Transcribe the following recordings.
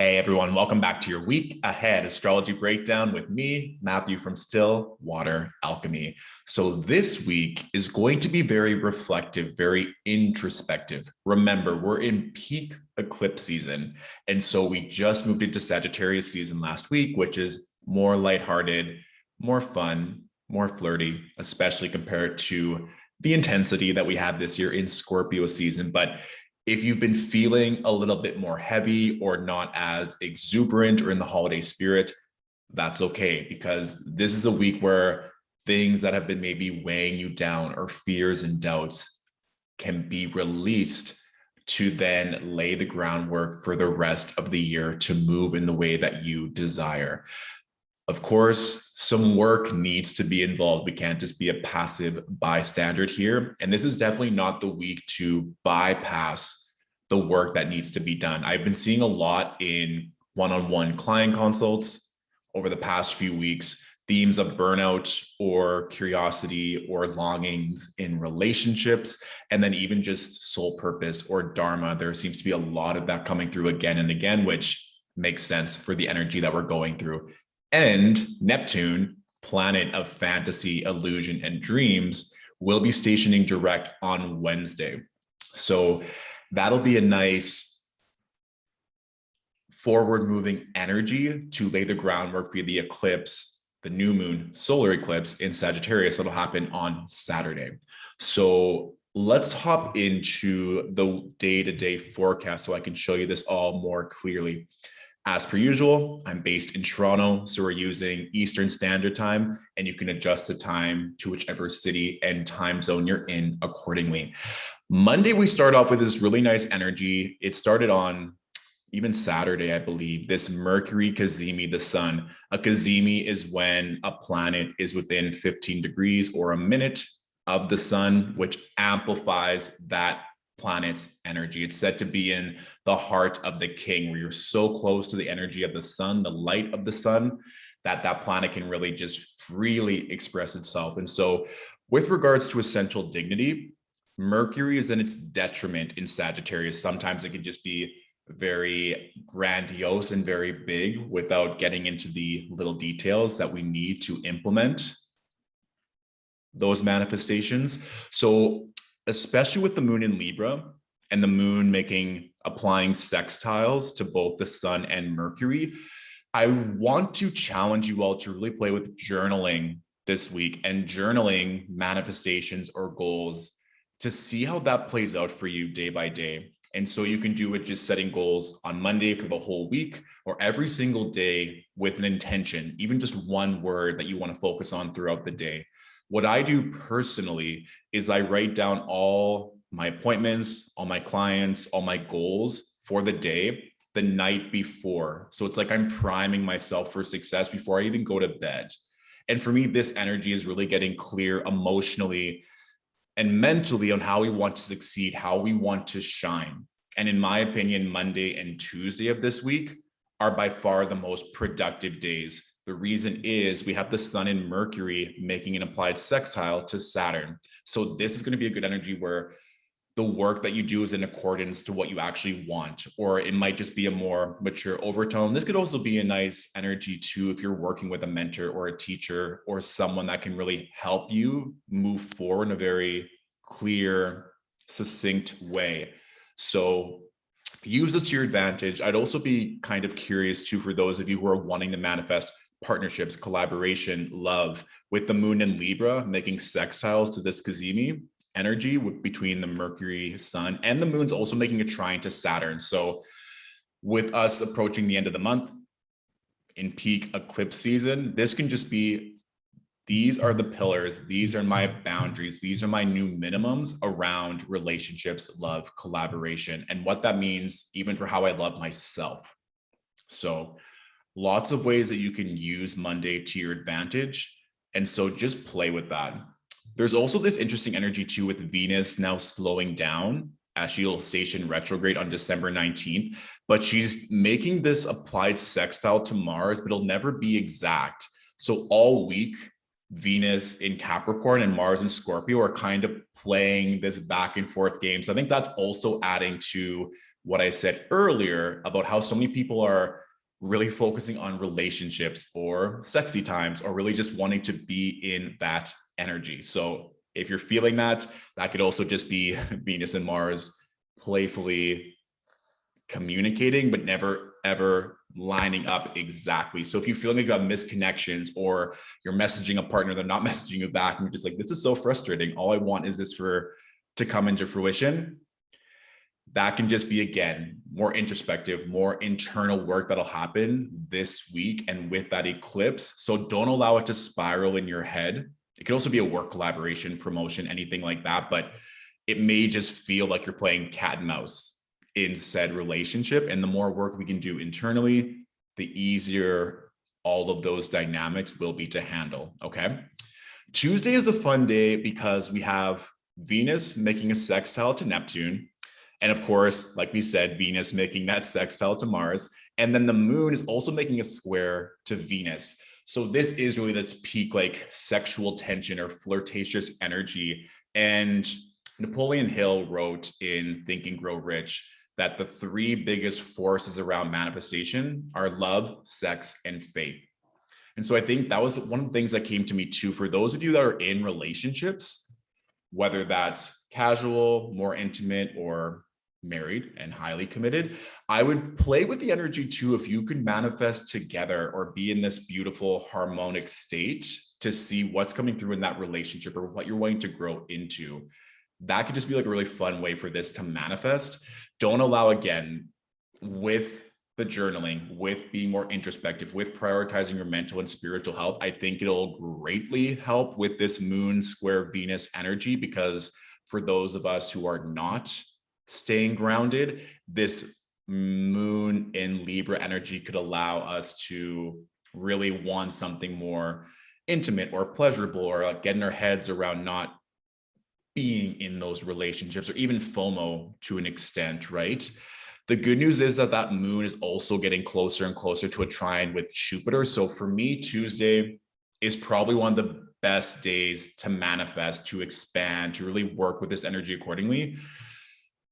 Hey everyone, welcome back to your week ahead astrology breakdown with me, Matthew from Still Water Alchemy. So this week is going to be very reflective, very introspective. Remember, we're in peak eclipse season. And so we just moved into Sagittarius season last week, which is more lighthearted, more fun, more flirty, especially compared to the intensity that we had this year in Scorpio season. But if you've been feeling a little bit more heavy or not as exuberant or in the holiday spirit, that's okay, because this is a week where things that have been maybe weighing you down or fears and doubts can be released to then lay the groundwork for the rest of the year to move in the way that you desire. Of course, some work needs to be involved. We can't just be a passive bystander here. And this is definitely not the week to bypass the work that needs to be done. I've been seeing a lot in one-on-one client consults over the past few weeks, themes of burnout or curiosity or longings in relationships, and then even just soul purpose or dharma. There seems to be a lot of that coming through again and again, which makes sense for the energy that we're going through. And Neptune, planet of fantasy, illusion, and dreams, will be stationing direct on Wednesday. So that'll be a nice forward-moving energy to lay the groundwork for the eclipse, the new moon solar eclipse in Sagittarius that'll happen on Saturday. So let's hop into the day-to-day forecast so I can show you this all more clearly. As per usual, I'm based in Toronto, so we're using Eastern Standard Time, and you can adjust the time to whichever city and time zone you're in accordingly. Monday, we start off with this really nice energy. It started on even Saturday, I believe, this Mercury cazimi, the sun. A cazimi is when a planet is within 15 degrees or a minute of the sun, which amplifies that planet's energy. It's said to be in the heart of the king, where you're so close to the energy of the sun, the light of the sun, that that planet can really just freely express itself. And so with regards to essential dignity, Mercury is in its detriment in Sagittarius. Sometimes it can just be very grandiose and very big without getting into the little details that we need to implement those manifestations. So especially with the moon in Libra and the moon applying sextiles to both the sun and Mercury, I want to challenge you all to really play with journaling this week and journaling manifestations or goals to see how that plays out for you day by day. And so you can do it just setting goals on Monday for the whole week or every single day with an intention, even just one word that you want to focus on throughout the day. What I do personally is I write down all my appointments, all my clients, all my goals for the day the night before. So it's like I'm priming myself for success before I even go to bed. And for me, this energy is really getting clear emotionally and mentally on how we want to succeed, how we want to shine. And in my opinion, Monday and Tuesday of this week are by far the most productive days. The reason is we have the sun and Mercury making an applied sextile to Saturn. So this is going to be a good energy where the work that you do is in accordance to what you actually want, or it might just be a more mature overtone. This could also be a nice energy too if you're working with a mentor or a teacher or someone that can really help you move forward in a very clear, succinct way. So use this to your advantage. I'd also be kind of curious too, for those of you who are wanting to manifest partnerships, collaboration, love, with the moon in Libra making sextiles to this cazimi energy between the Mercury, sun, and the moon's also making a trine to Saturn. So with us approaching the end of the month in peak eclipse season, this can just be, these are the pillars, these are my boundaries, these are my new minimums around relationships, love, collaboration, and what that means even for how I love myself. So lots of ways that you can use Monday to your advantage. And so just play with that. There's also this interesting energy too with Venus now slowing down as she'll station retrograde on December 19th, but she's making this applied sextile to Mars, but it'll never be exact. So all week, Venus in Capricorn and Mars in Scorpio are kind of playing this back and forth game. So I think that's also adding to what I said earlier about how so many people are really focusing on relationships or sexy times or really just wanting to be in that energy. So if you're feeling that, that could also just be Venus and Mars playfully communicating, but never ever lining up exactly. So if you feel like you have misconnections or you're messaging a partner, they're not messaging you back, and you're just like, this is so frustrating. All I want is this to come into fruition. That can just be, again, more introspective, more internal work that'll happen this week and with that eclipse. So don't allow it to spiral in your head. It could also be a work collaboration, promotion, anything like that, but it may just feel like you're playing cat and mouse in said relationship. And the more work we can do internally, the easier all of those dynamics will be to handle. Okay. Tuesday is a fun day because we have Venus making a sextile to Neptune. And of course, like we said, Venus making that sextile to Mars. And then the moon is also making a square to Venus. So this is really this peak like sexual tension or flirtatious energy. And Napoleon Hill wrote in Think and Grow Rich that the three biggest forces around manifestation are love, sex, and faith. And so I think that was one of the things that came to me too. For those of you that are in relationships, whether that's casual, more intimate, or married and highly committed, I would play with the energy too. If you could manifest together or be in this beautiful harmonic state to see what's coming through in that relationship or what you're wanting to grow into, that could just be like a really fun way for this to manifest. Don't allow, again, with the journaling, with being more introspective, with prioritizing your mental and spiritual health, I think it'll greatly help with this moon square Venus energy, because for those of us who are not staying grounded, this moon in Libra energy could allow us to really want something more intimate or pleasurable, or like getting our heads around not being in those relationships, or even FOMO to an extent, right? The good news is that that moon is also getting closer and closer to a trine with Jupiter. So for me, Tuesday is probably one of the best days to manifest, to expand, to really work with this energy accordingly.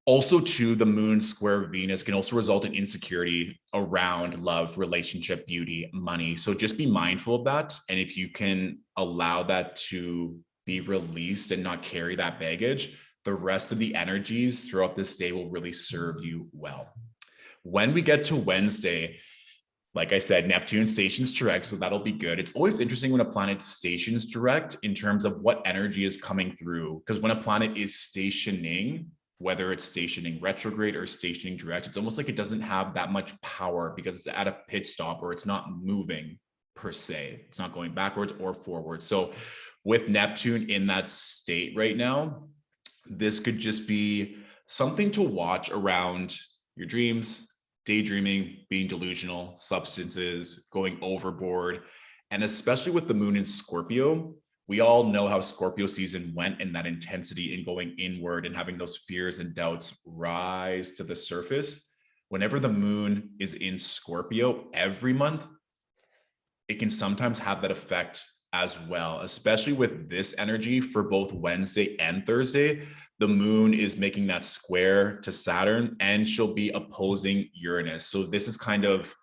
Also, too, the moon square Venus can also result in insecurity around love, relationship, beauty, money. So just be mindful of that. And if you can allow that to be released and not carry that baggage, the rest of the energies throughout this day will really serve you well. When we get to Wednesday, like I said, Neptune stations direct, so that'll be good. It's always interesting when a planet stations direct in terms of what energy is coming through, because when a planet is stationing, whether it's stationing retrograde or stationing direct, it's almost like it doesn't have that much power because it's at a pit stop, or it's not moving per se. It's not going backwards or forwards. So with Neptune in that state right now, this could just be something to watch around your dreams, daydreaming, being delusional, substances, going overboard. And especially with the moon in Scorpio, we all know how Scorpio season went, and that intensity in going inward and having those fears and doubts rise to the surface. Whenever the moon is in Scorpio every month, it can sometimes have that effect as well, especially with this energy for both Wednesday and Thursday. The moon is making that square to Saturn, and she'll be opposing Uranus. So this is kind of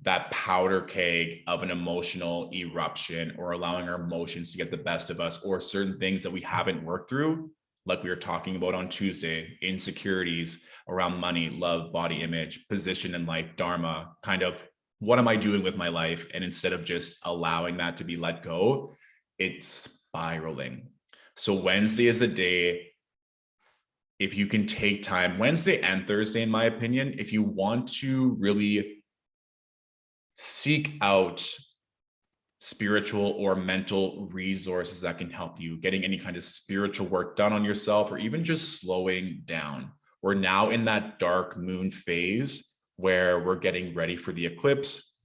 that powder keg of an emotional eruption, or allowing our emotions to get the best of us, or certain things that we haven't worked through, like we were talking about on Tuesday, insecurities around money, love, body image, position in life, dharma, kind of what am I doing with my life? And instead of just allowing that to be let go, it's spiraling. So Wednesday is the day, if you can take time, Wednesday and Thursday, in my opinion, if you want to really seek out spiritual or mental resources that can help you, getting any kind of spiritual work done on yourself, or even just slowing down. We're now in that dark moon phase where we're getting ready for the eclipse.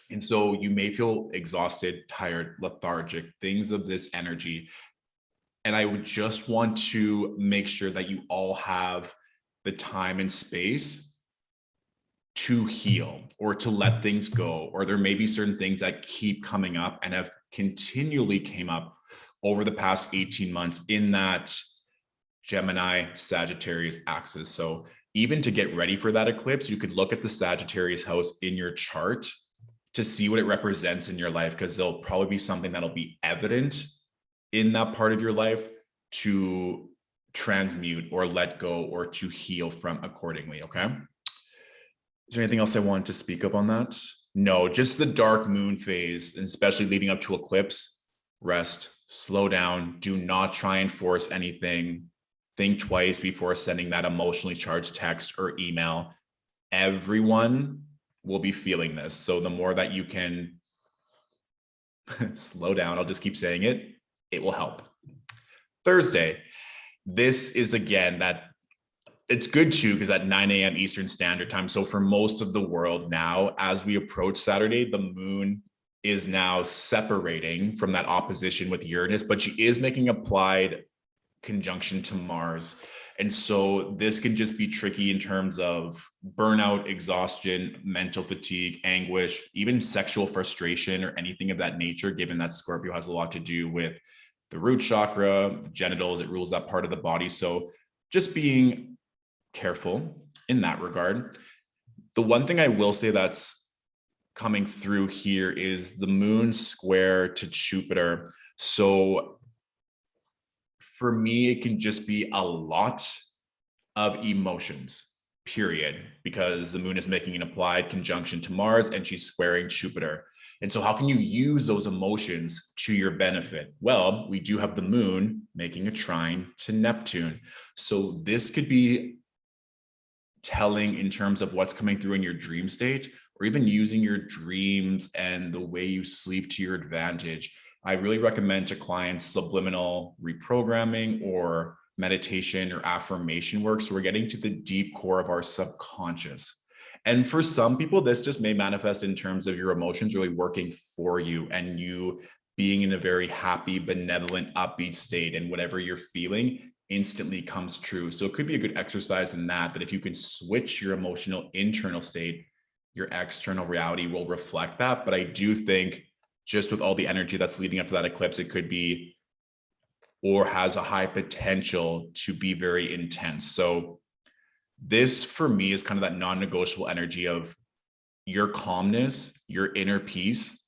And so you may feel exhausted, tired, lethargic, things of this energy. And I would just want to make sure that you all have the time and space to heal, or to let things go. Or there may be certain things that keep coming up and have continually came up over the past 18 months in that Gemini Sagittarius axis. So even to get ready for that eclipse, you could look at the Sagittarius house in your chart to see what it represents in your life, because there'll probably be something that'll be evident in that part of your life to transmute or let go or to heal from accordingly. Okay. Is there anything else I wanted to speak up on that? No, just the dark moon phase, and especially leading up to eclipse. Rest, slow down, do not try and force anything. Think twice before sending that emotionally charged text or email. Everyone will be feeling this. So the more that you can slow down, I'll just keep saying it, it will help. Thursday, this is again that it's good too, because at 9 a.m. Eastern Standard Time. So for most of the world now, as we approach Saturday, the moon is now separating from that opposition with Uranus, but she is making applied conjunction to Mars. And so this can just be tricky in terms of burnout, exhaustion, mental fatigue, anguish, even sexual frustration or anything of that nature, given that Scorpio has a lot to do with the root chakra, the genitals, it rules that part of the body. So just being careful in that regard. The one thing I will say that's coming through here is the moon square to Jupiter. So for me, it can just be a lot of emotions, period, because the moon is making an applied conjunction to Mars and she's squaring Jupiter. And so how can you use those emotions to your benefit? Well, we do have the moon making a trine to Neptune. So this could be telling in terms of what's coming through in your dream state, or even using your dreams and the way you sleep to your advantage. I really recommend to clients subliminal reprogramming or meditation or affirmation work. So we're getting to the deep core of our subconscious. And for some people, this just may manifest in terms of your emotions really working for you and you being in a very happy, benevolent, upbeat state, and whatever you're feeling instantly comes true. So it could be a good exercise in that if you can switch your emotional internal state, your external reality will reflect that. But I do think just with all the energy that's leading up to that eclipse, it could be or has a high potential to be very intense. So this for me is kind of that non-negotiable energy of your calmness, your inner peace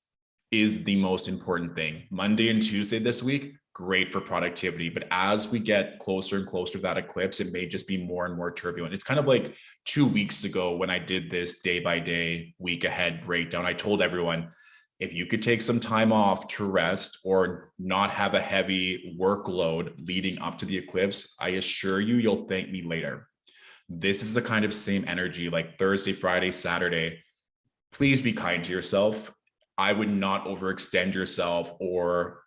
is the most important thing. Monday and Tuesday this week, great for productivity. But as we get closer and closer to that eclipse, it may just be more and more turbulent. It's kind of like 2 weeks ago when I did this day by day, week ahead breakdown. I told everyone, if you could take some time off to rest or not have a heavy workload leading up to the eclipse, I assure you, you'll thank me later. This is the kind of same energy like Thursday, Friday, Saturday. Please be kind to yourself. I would not overextend yourself or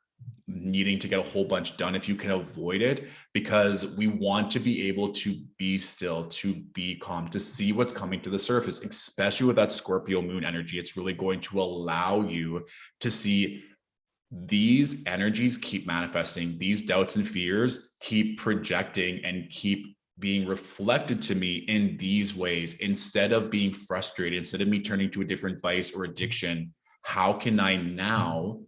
needing to get a whole bunch done if you can avoid it, because we want to be able to be still, to be calm, to see what's coming to the surface, especially with that Scorpio moon energy. It's really going to allow you to see these energies keep manifesting, these doubts and fears keep projecting and keep being reflected to me in these ways. Instead of being frustrated, instead of me turning to a different vice or addiction, how can I now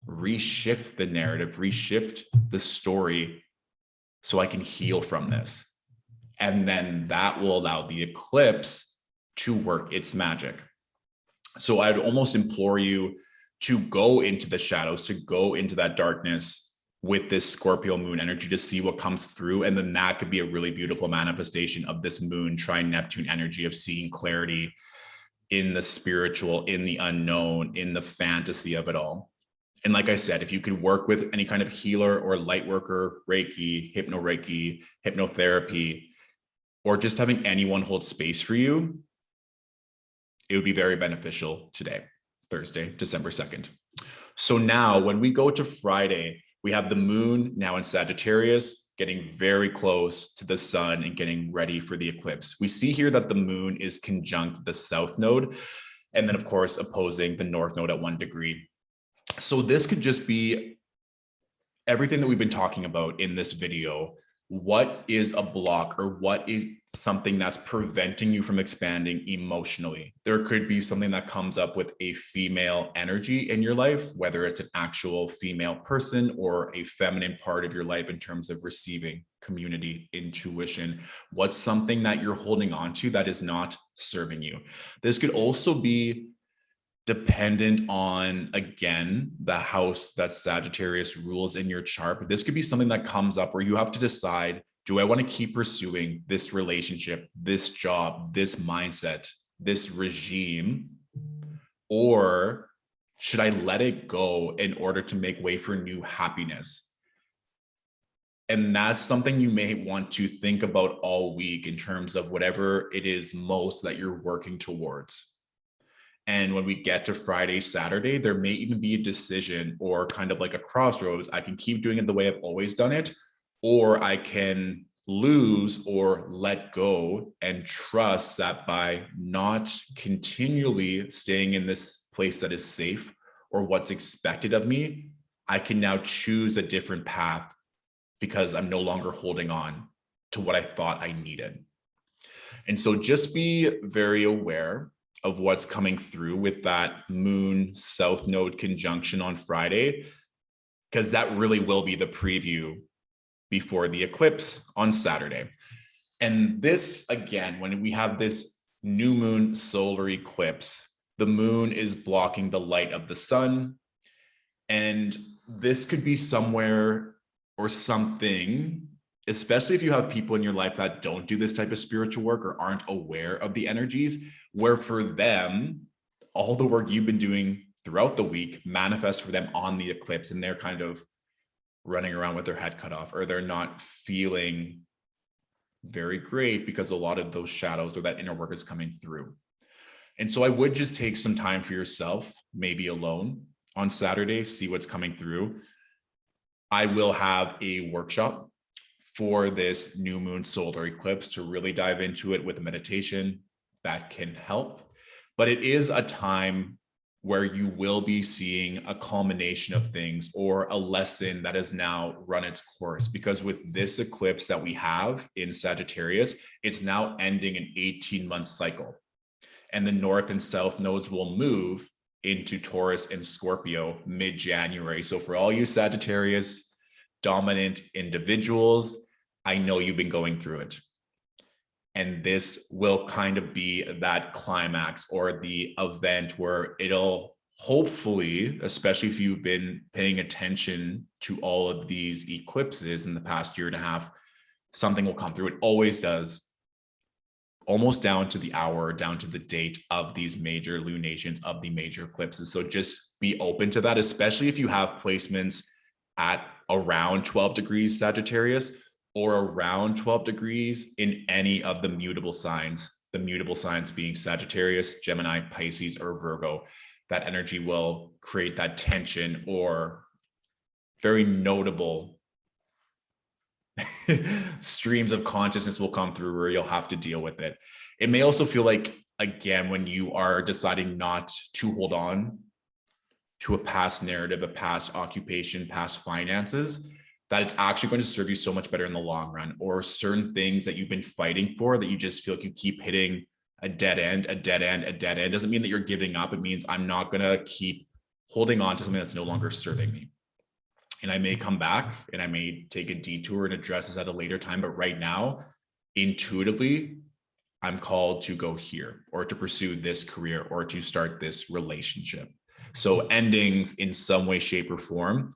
reshift the narrative, reshift the story so I can heal from this? And then that will allow the eclipse to work its magic. So I'd almost implore you to go into the shadows, to go into that darkness with this Scorpio moon energy to see what comes through. And then that could be a really beautiful manifestation of this moon trine Neptune energy of seeing clarity in the spiritual, in the unknown, in the fantasy of it all. And like I said, if you could work with any kind of healer or light worker, Reiki, hypnotherapy, or just having anyone hold space for you, it would be very beneficial today, Thursday, December 2nd. So now when we go to Friday, we have the moon now in Sagittarius, getting very close to the sun and getting ready for the eclipse. We see here that the moon is conjunct the south node, and then of course opposing the north node at 1 degree. So this could just be everything that we've been talking about in this video what is a block or what is something that's preventing you from expanding emotionally? There could be something that comes up with a female energy in your life, whether it's an actual female person or a feminine part of your life in terms of receiving community, intuition. What's something that you're holding on to that is not serving you? This could also be dependent on, again, the house that Sagittarius rules in your chart. But this could be something that comes up where you have to decide, do I want to keep pursuing this relationship, this job, this mindset, this regime, or should I let it go in order to make way for new happiness? And that's something you may want to think about all week in terms of whatever it is most that you're working towards. And when we get to Friday, Saturday, there may even be a decision or kind of like a crossroads. I can keep doing it the way I've always done it, or I can lose or let go and trust that by not continually staying in this place that is safe or what's expected of me, I can now choose a different path because I'm no longer holding on to what I thought I needed. And so just be very aware of what's coming through with that Moon South Node conjunction on Friday, because that really will be the preview before the eclipse on Saturday. And this, again, when we have this new moon solar eclipse, the moon is blocking the light of the sun. And this could be somewhere or something, especially if you have people in your life that don't do this type of spiritual work or aren't aware of the energies, where for them, all the work you've been doing throughout the week manifests for them on the eclipse, and they're kind of running around with their head cut off, or they're not feeling very great because a lot of those shadows or that inner work is coming through. And so I would just take some time for yourself, maybe alone on Saturday, see what's coming through. I will have a workshop for this new moon solar eclipse to really dive into it with a meditation that can help. But it is a time where you will be seeing a culmination of things or a lesson that has now run its course, because with this eclipse that we have in Sagittarius, it's now ending an 18-month cycle, and the north and south nodes will move into Taurus and Scorpio mid-January. So for all you Sagittarius dominant individuals, I know you've been going through it. And this will kind of be that climax or the event where it'll hopefully, especially if you've been paying attention to all of these eclipses in the past year and a half, something will come through. It always does, almost down to the hour, down to the date of these major lunations, of the major eclipses. So just be open to that, especially if you have placements at around 12 degrees Sagittarius or around 12 degrees in any of the mutable signs being Sagittarius, Gemini, Pisces, or Virgo. That energy will create that tension or very notable streams of consciousness will come through where you'll have to deal with it. It may also feel like, again, when you are deciding not to hold on to a past narrative, a past occupation, past finances, that it's actually going to serve you so much better in the long run, or certain things that you've been fighting for that you just feel like you keep hitting a dead end. Doesn't mean that you're giving up. It means I'm not going to keep holding on to something that's no longer serving me. And I may come back and I may take a detour and address this at a later time. But right now, intuitively, I'm called to go here or to pursue this career or to start this relationship. So endings in some way, shape, or form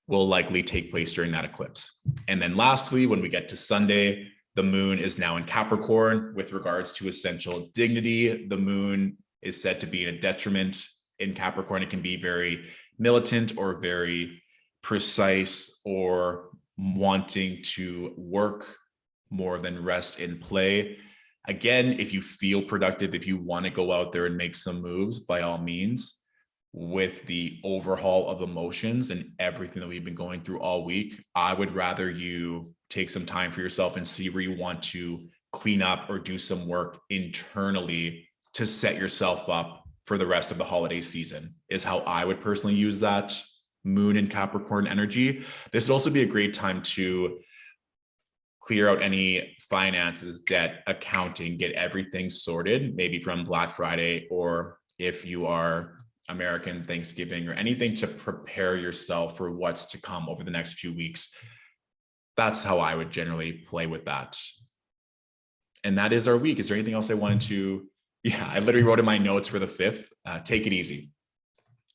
will likely take place during that eclipse. And then lastly, when we get to Sunday, the moon is now in Capricorn with regards to essential dignity. The moon is said to be in a detriment in Capricorn. It can be very militant or very precise or wanting to work more than rest and play. Again, if you feel productive, if you want to go out there and make some moves, by all means, with the overhaul of emotions and everything that we've been going through all week, I would rather you take some time for yourself and see where you want to clean up or do some work internally to set yourself up for the rest of the holiday season, is how I would personally use that moon and Capricorn energy. This would also be a great time to clear out any finances, debt, accounting, get everything sorted, maybe from Black Friday, or if you are American, Thanksgiving, or anything to prepare yourself for what's to come over the next few weeks. That's how I would generally play with that. And that is our week. Is there anything else I wanted to? Yeah, I literally wrote in my notes for the 5th, take it easy,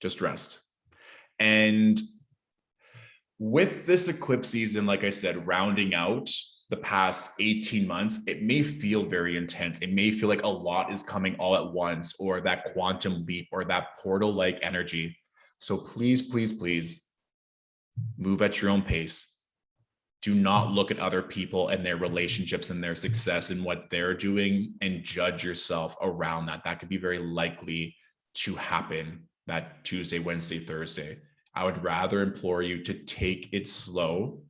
just rest. And with this eclipse season, like I said, rounding out the past 18 months, it may feel very intense. It may feel like a lot is coming all at once, or that quantum leap, or that portal-like energy. So please, please, please move at your own pace. Do not look at other people and their relationships and their success and what they're doing and judge yourself around that. That could be very likely to happen that Tuesday, Wednesday, Thursday. I would rather implore you to take it slow,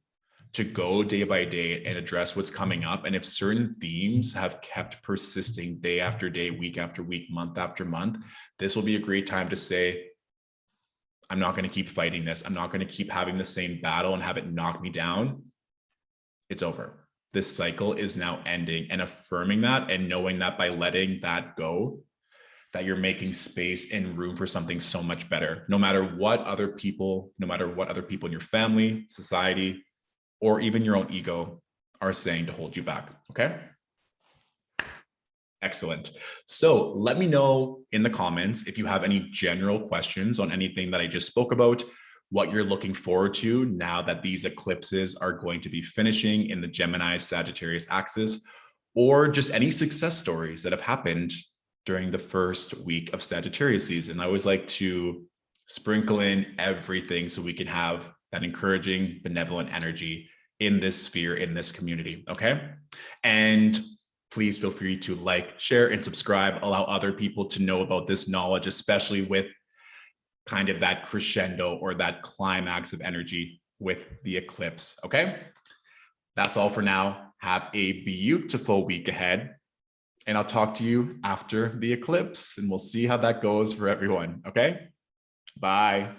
to go day by day and address what's coming up. And if certain themes have kept persisting day after day, week after week, month after month, this will be a great time to say, I'm not going to keep fighting this. I'm not going to keep having the same battle and have it knock me down. It's over. This cycle is now ending, and affirming that and knowing that by letting that go, that you're making space and room for something so much better, no matter what other people in your family, society, or even your own ego are saying to hold you back. Okay. Excellent. So let me know in the comments if you have any general questions on anything that I just spoke about, what you're looking forward to now that these eclipses are going to be finishing in the Gemini-Sagittarius axis, or just any success stories that have happened during the first week of Sagittarius season. I always like to sprinkle in everything so we can have that encouraging, benevolent energy in this sphere, in this community, okay? And please feel free to like, share, and subscribe. Allow other people to know about this knowledge, especially with kind of that crescendo or that climax of energy with the eclipse, okay? That's all for now. Have a beautiful week ahead, and I'll talk to you after the eclipse, and we'll see how that goes for everyone, okay? Bye.